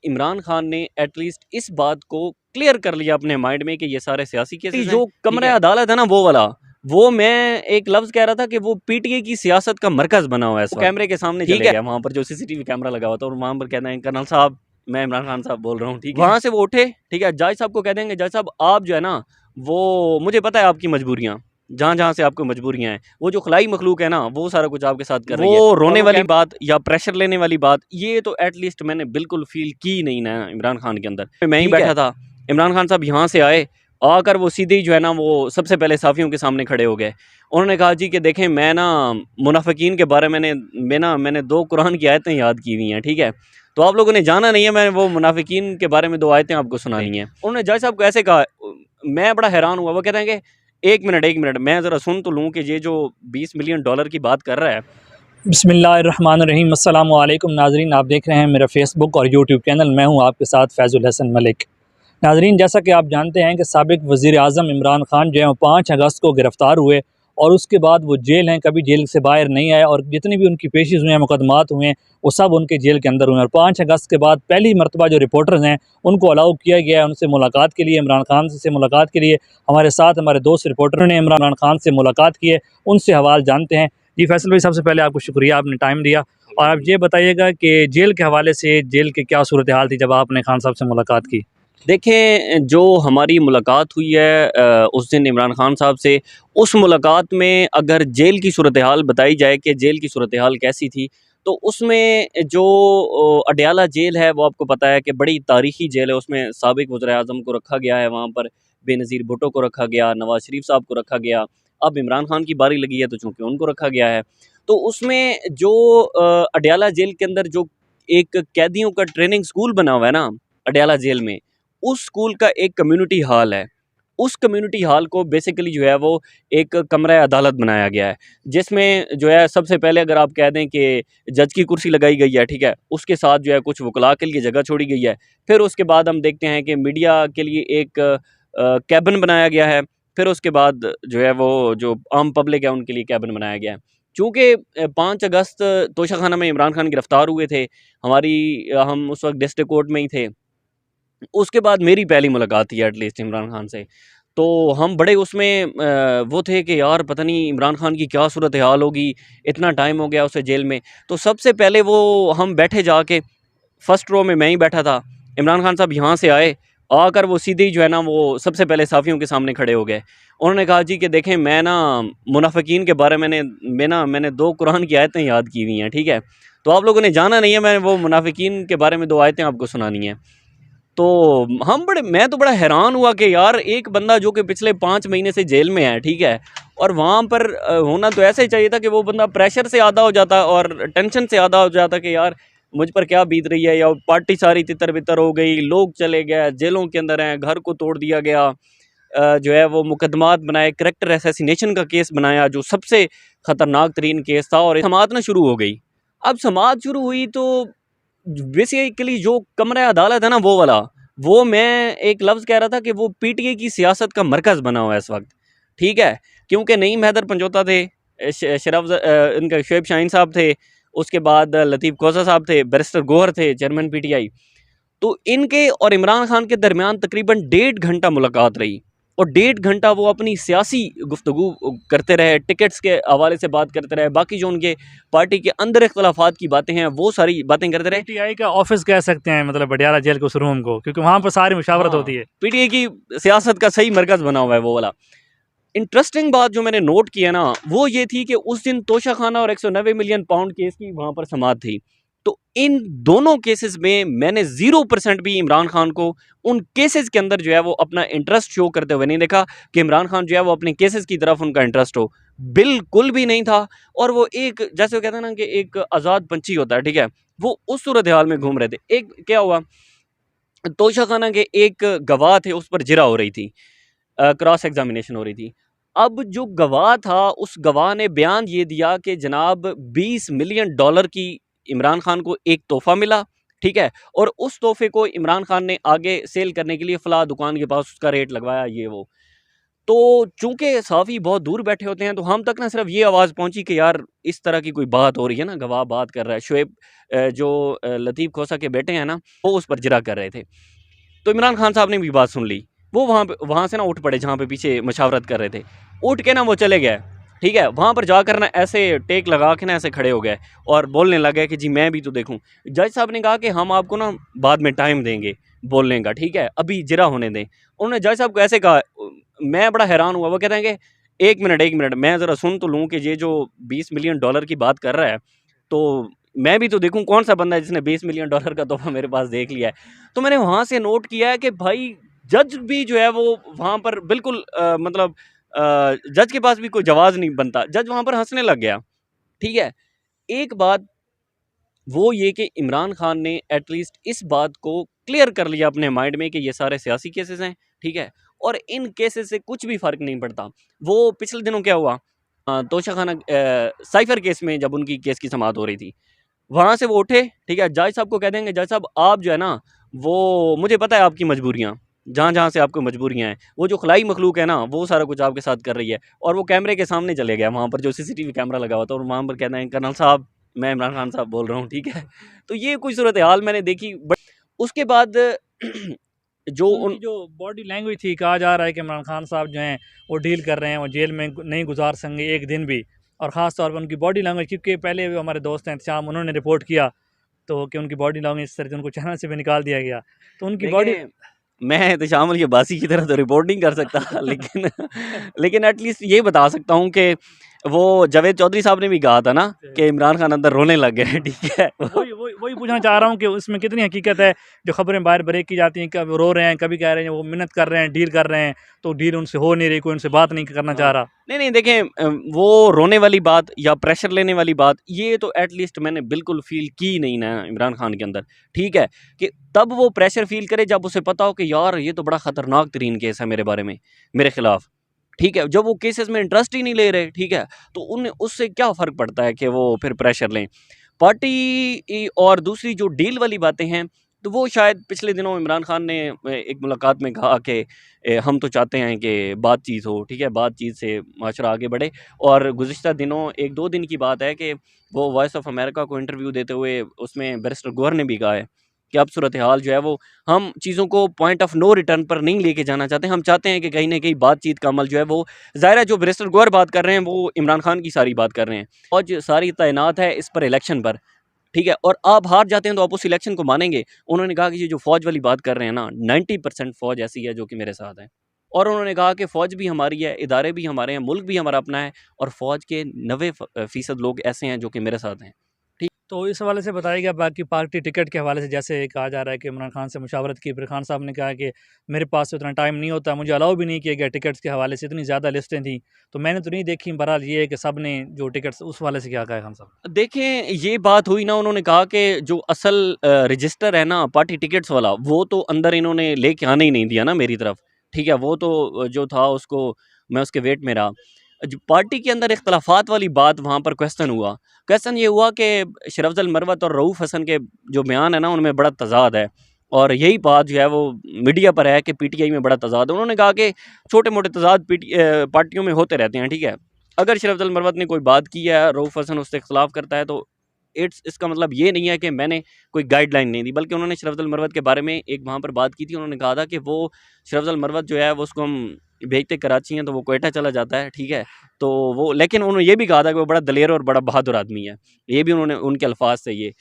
इमरान खान ने एटलीस्ट इस बात को क्लियर कर लिया अपने माइंड में कि ये सारे सियासी केसेस हैं। जो कमरा अदालत है ना वो वाला, वो मैं एक लफ्ज कह रहा था कि वो पीटीए की सियासत का मरकज बना हुआ है। कैमरे के सामने चले गया, वहां पर जो सीसीटीवी कैमरा लगा हुआ था, और वहां पर कहते हैं कर्नल साहब मैं इमरान खान साहब बोल रहा हूँ, ठीक है। वहां से वो उठे, ठीक है, जज साहब को कह देंगे जज साहब आप जो है ना, वो मुझे पता है आपकी मजबूरियां, जहाँ जहाँ से आपको मजबूरियां हैं, वो जो खलाई मखलूक है ना वो सारा कुछ आपके साथ कर रही है। वो रोने वाली बात या प्रेशर लेने वाली बात, ये तो एटलीस्ट मैंने बिल्कुल फील की नहीं ना इमरान खान के अंदर। मैं ही बैठा था, इमरान खान साहब यहाँ से आए, आकर वो सीधे ही जो है ना वो सबसे पहले साफियों के सामने खड़े हो गए। उन्होंने कहा जी कि देखें मैं ना मुनाफिकीन के बारे में मैंने 2 कुरान की आयतें याद की हुई हैं, ठीक है, तो आप लोगों ने जाना नहीं है, मैंने वो मुनाफिकीन के बारे में 2 आयतें आपको सुनानी है। उन्होंने जज साहब को ऐसे कहा, मैं बड़ा हैरान हुआ। वो कहते हैं कि एक मिनट मैं ज़रा सुन तो लूँ कि ये जो $20 मिलियन की बात कर रहा है। बिस्मिल्लाहिर्रहमानिर्रहीम, अस्सलाम वालेकुम नाजरीन, आप देख रहे हैं मेरा फेसबुक और यूट्यूब चैनल। मैं हूं आपके साथ फैज़ुल हसन मलिक। नाजरीन, जैसा कि आप जानते हैं कि साबिक वज़ीर आज़म इमरान खान जो है 5 अगस्त को गिरफ़्तार हुए और उसके बाद वो जेल हैं, कभी जेल से बाहर नहीं आए, और जितनी भी उनकी पेशीज़ हुए हैं, मुकदमात हुए हैं, वो सब उनके जेल के अंदर हुए हैं। और 5 अगस्त के बाद पहली मरतबा जो रिपोर्टर्स हैं उनको अलाउ किया गया है उनसे मुलाकात के लिए, इमरान खान से मुलाकात के लिए। हमारे साथ हमारे दोस्त रिपोर्टरों ने इमरान खान से मुलाकात की है, उनसे हवाल जानते हैं। जी फैसल भाई, सबसे पहले आपको शुक्रिया, आपने टाइम दिया। और आप ये बताइएगा कि जेल के हवाले से जेल की क्या सूरत हाल थी जब आपने खान साहब से मुलाकात की? देखें, जो हमारी मुलाकात हुई है उस दिन इमरान खान साहब से, उस मुलाकात में अगर जेल की सूरत हाल बताई जाए कि जेल की सूरत हाल कैसी थी, तो उसमें जो अडयाला जेल है वो आपको पता है कि बड़ी तारीखी जेल है। उसमें साबिक वज़ीर आज़म को रखा गया है, वहाँ पर बेनज़ीर भुट्टो को रखा गया, नवाज़ शरीफ साहब को रखा गया, अब इमरान खान की बारी लगी है तो चूँकि उनको रखा गया है। तो उसमें जो अडयाला जेल के अंदर जो एक कैदियों का ट्रेनिंग स्कूल बना हुआ है ना अडयाला जेल में, उस स्कूल का एक कम्युनिटी हॉल है। उस कम्युनिटी हॉल को बेसिकली जो है वो एक कमरा अदालत बनाया गया है, जिसमें जो है सबसे पहले अगर आप कह दें कि जज की कुर्सी लगाई गई है, ठीक है, उसके साथ जो है कुछ वकला के लिए जगह छोड़ी गई है। फिर उसके बाद हम देखते हैं कि मीडिया के लिए एक कैबिन बनाया गया है। फिर उसके बाद जो है वो जो आम पब्लिक है उनके लिए कैबिन बनाया गया है। चूँकि 5 अगस्त तोशाखाना में इमरान खान गिरफ्तार हुए थे, हम उस वक्त डिस्ट्रिक्ट कोर्ट में ही थे। उसके बाद मेरी पहली मुलाकात थी एटलीस्ट इमरान खान से, तो हम बड़े उसमें वो थे कि यार पता नहीं इमरान खान की क्या सूरत हाल होगी, इतना टाइम हो गया उसे जेल में। तो सबसे पहले वो हम बैठे जाके फर्स्ट रो में मैं ही बैठा था। इमरान खान साहब यहाँ से आए, आकर वो सीधे ही जो है ना वो सबसे पहले साफियों के सामने खड़े हो गए। उन्होंने कहा जी कि देखें मैं ना मुनाफिकीन के बारे में मैंने 2 कुरान की आयतें याद की हुई हैं, ठीक है, तो आप लोगों ने जाना नहीं है, मैंने वो मुनाफिकीन के बारे में 2 आयतें आपको सुनानी हैं। तो मैं तो बड़ा हैरान हुआ कि यार एक बंदा जो कि पिछले 5 महीने से जेल में है, ठीक है, और वहाँ पर होना तो ऐसे ही चाहिए था कि वो बंदा प्रेशर से आधा हो जाता और टेंशन से आधा हो जाता कि यार मुझ पर क्या बीत रही है, या पार्टी सारी तितर बितर हो गई, लोग चले गए, जेलों के अंदर हैं, घर को तोड़ दिया गया, जो है वो मुकदमात बनाए, करेक्टर असैसिनेशन का केस बनाया जो सबसे ख़तरनाक तरीन केस था, और समात ना शुरू हो गई। अब समात शुरू हुई तो बेसिकली जो कमरा अदालत है ना वो वाला, वो मैं एक लफ्ज़ कह रहा था कि वो पीटीए की सियासत का मरकज़ बना हुआ है इस वक्त, ठीक है, क्योंकि नईम हैदर पंजोता थे, शरफ इनका शुएब शाहीन साहब थे, उसके बाद लतीफ़ खोसा साहब थे, बैरिस्टर गोहर थे चेयरमैन पीटीआई। तो इनके और इमरान खान के दरमियान तकरीबन 1.5 घंटा मुलाकात रही, और 1.5 घंटा वो अपनी सियासी गुफ्तगू करते रहे, टिकट्स के हवाले से बात करते रहे, बाकी जो उनके पार्टी के अंदर इख्तलाफात की बातें हैं वो सारी बातें करते रहे। पीटीआई का ऑफिस कह सकते हैं, मतलब अडयाला जेल के उस रूम को, क्योंकि वहाँ पर सारी मुशावरत होती है। पीटीआई की सियासत का सही मरकज़ बना हुआ है वो वाला। इंटरेस्टिंग बात जो मैंने नोट किया ना वो ये थी कि उस दिन तोशाखाना और 190 मिलियन पाउंड केस की वहाँ पर समात थी। तो इन दोनों केसेस में मैंने 0% भी इमरान खान को उन केसेस के अंदर जो है वो अपना इंटरेस्ट शो करते हुए नहीं देखा कि इमरान खान जो है वो अपने केसेस की तरफ उनका इंटरेस्ट हो, बिल्कुल भी नहीं था। और वो एक जैसे वो कहते हैं ना कि एक आज़ाद पंछी होता है, ठीक है, वो उस सूरत हाल में घूम रहे थे। एक क्या हुआ, तोशाखाना के एक गवाह थे, उस पर जिरा हो रही थी, क्रॉस एग्जामिनेशन हो रही थी। अब जो गवाह था उस गवाह ने बयान ये दिया कि जनाब $20 मिलियन की इमरान खान को एक तोहफा मिला, ठीक है, और उस तोहफे को इमरान खान ने आगे सेल करने के लिए फला दुकान के पास उसका रेट लगवाया, ये वो। तो चूँकि सहाफ़ी बहुत दूर बैठे होते हैं, तो हम तक ना सिर्फ ये आवाज़ पहुँची कि यार इस तरह की कोई बात हो रही है ना, गवाह बात कर रहा है। शुएब जो लतीफ़ खोसा के बेटे हैं ना, वो उस पर जिरा कर रहे थे। तो इमरान खान साहब ने भी बात सुन ली। वो वहाँ से ना उठ पड़े जहाँ पे पीछे मशावरत कर रहे थे। उठ के ना वो चले गए, ठीक है? वहाँ पर जाकर ना ऐसे टेक लगा के ना ऐसे खड़े हो गए और बोलने लग गए कि जी मैं भी तो देखूँ। जज साहब ने कहा कि हम आपको ना बाद में टाइम देंगे बोलने का, ठीक है? अभी जिरा होने दें। उन्होंने जज साहब को ऐसे कहा, मैं बड़ा हैरान हुआ। वो कहते हैं कि 1 मिनट, 1 मिनट, मैं ज़रा सुन तो लूँ कि ये जो $20 मिलियन की बात कर रहा है, तो मैं भी तो देखूँ कौन-सा बंदा है जिसने $20 मिलियन का तोहफ़ा मेरे पास देख लिया है। तो मैंने वहाँ से नोट किया है कि भाई जज भी जो है वो वहाँ पर बिल्कुल मतलब जज के पास भी कोई जवाज़ नहीं बनता। जज वहाँ पर हँसने लग गया, ठीक है? एक बात वो ये कि इमरान खान ने एटलीस्ट इस बात को क्लियर कर लिया अपने माइंड में कि ये सारे सियासी केसेस हैं, ठीक है? और इन केसेस से कुछ भी फ़र्क नहीं पड़ता। वो पिछले दिनों क्या हुआ, तोशा खाना साइफ़र केस में जब उनकी केस की समाअत हो रही थी, वहाँ से वो उठे, ठीक है? जज साहब को कह देंगे, जज साहब आप जो है ना, वो मुझे पता है आपकी मजबूरियाँ, जहाँ-जहाँ से आपको मजबूरियाँ हैं। वो जो खलाई मखलूक है ना, वो सारा कुछ आपके साथ कर रही है। और वो कैमरे के सामने चले गया, वहाँ पर जो सीसीटीवी कैमरा लगा हुआ था, और वहाँ पर कहते हैं, कर्नल साहब मैं इमरान खान साहब बोल रहा हूँ, ठीक है? तो ये कोई सूरत हाल मैंने देखी। बट उसके बाद जो उनकी उन जो बॉडी लैंग्वेज थी, कहा जा रहा है कि इमरान खान साहब जो हैं वो डील कर रहे हैं, वो जेल में नहीं गुजार सकेंगे एक दिन भी। और ख़ास तौर पर उनकी बॉडी लैंग्वेज, क्योंकि पहले भी हमारे दोस्त हैं इंतशाम, उन्होंने रिपोर्ट किया तो कि उनकी बॉडी लैंग्वेज इस तरह से उनको चैनल से भी निकाल दिया गया। तो उनकी बॉडी देखें, मैं तो शामिल बासी की तरह तो रिपोर्ट नहीं कर सकता, लेकिन लेकिन एटलीस्ट ये बता सकता हूँ कि वो जावेद चौधरी साहब ने भी कहा था ना कि इमरान खान अंदर रोने लग गए, ठीक है? वही वही वही पूछना चाह रहा हूँ कि उसमें कितनी हकीकत है। जो खबरें बाहर ब्रेक की जाती हैं, कभी रो रहे हैं, कभी कह रहे हैं वो मिन्नत कर रहे हैं, डील कर रहे हैं, तो डील उनसे हो नहीं रही, कोई उनसे बात नहीं करना चाह हाँ। रहा। नहीं, नहीं, देखें, वो रोने वाली बात या प्रेशर लेने वाली बात, ये तो एटलीस्ट मैंने बिल्कुल फ़ील की नहीं ना इमरान खान के अंदर, ठीक है? कि तब वो प्रेशर फ़ील करे जब उसे पता हो कि यार ये तो बड़ा ख़तरनाक तरीन केस है मेरे बारे में, मेरे खिलाफ, ठीक है? जब वो केसेस में इंटरेस्ट ही नहीं ले रहे, ठीक है? तो उन्हें उससे क्या फ़र्क पड़ता है कि वो फिर प्रेशर लें? पार्टी और दूसरी जो डील वाली बातें हैं, तो वो शायद पिछले दिनों इमरान खान ने एक मुलाकात में कहा कि हम तो चाहते हैं कि बातचीत हो, ठीक है? बातचीत से माशरा आगे बढ़े। और गुज़िश्ता दिनों 1-2 दिन की बात है कि वो वॉइस ऑफ अमेरिका को इंटरव्यू देते हुए उसमें बैरिस्टर गौहर ने भी कहा है कि अब सूरत हाल जो है वो हम चीज़ों को पॉइंट ऑफ नो रिटर्न पर नहीं लेके जाना चाहते। हम चाहते हैं कि कहीं न कहीं बातचीत का अमल जो है वो, ज़ाहिर है जो बैरिस्टर गौहर बात कर रहे हैं वो इमरान खान की सारी बात कर रहे हैं। फ़ौज सारी तैनात है इस पर इलेक्शन पर, ठीक है? और आप हार जाते हैं तो आप उस इलेक्शन को मानेंगे? उन्होंने कहा कि ये जो फ़ौज वाली बात कर रहे हैं ना, 90% फ़ौज ऐसी है जो कि मेरे साथ है। और उन्होंने कहा कि फ़ौज भी हमारी है, इदारे भी हमारे हैं, मुल्क भी हमारा अपना है, और फ़ौज के 90% लोग ऐसे हैं जो कि मेरे साथ हैं। ठीक। तो इस हवाले से बताइएगा, बाकी पार्टी टिकट के हवाले से जैसे कहा जा रहा है कि इमरान खान से मुशावरत की, फिर खान साहब ने कहा कि मेरे पास उतना टाइम नहीं होता, मुझे अलाउ भी नहीं किया गया टिकट्स के हवाले से, इतनी ज़्यादा लिस्टें थी तो मैंने तो नहीं देखी। बहरहाल ये है कि सब ने जो टिकट्स, उस हवाले से क्या कहा है खान साहब? देखें, ये बात हुई ना, उन्होंने कहा कि जो असल रजिस्टर है ना पार्टी टिकट्स वाला, वो तो अंदर इन्होंने लेके आने ही नहीं दिया ना मेरी तरफ, ठीक है? वो तो जो था उसको मैं उसके वेट में रहा। जो पार्टी के अंदर इख्तलाफात वाली बात वहाँ पर क्वेश्चन हुआ। क्वेश्चन ये हुआ कि शरफ़ज़ल मरवत और रऊफ़ हसन के जो बयान है ना उनमें बड़ा तज़ाद है, और यही बात जो है वो मीडिया पर है कि पीटीआई में बड़ा तज़ाद है। उन्होंने कहा कि छोटे-मोटे तज़ाद पार्टियों में होते रहते हैं, ठीक है? अगर शरफ़ज़ल मरवत ने कोई बात की है, रऊफ़ हसन उससे इख्तिलाफ़ करता है, तो इसका मतलब ये नहीं है कि मैंने कोई गाइडलाइन नहीं दी, बल्कि उन्होंने शरफ़ज़ल मरवत के बारे में एक वहाँ पर बात की थी। उन्होंने कहा था कि वो शरफ़ज़ल मरवत जो है वो उसको हम भेजते कराची हैं तो वो क्वेटा चला जाता है, ठीक है? तो वो, लेकिन उन्होंने ये भी कहा था कि वो बड़ा दलेर और बड़ा बहादुर आदमी है। ये भी उन्होंने उनके अल्फ़ाज़ से ये।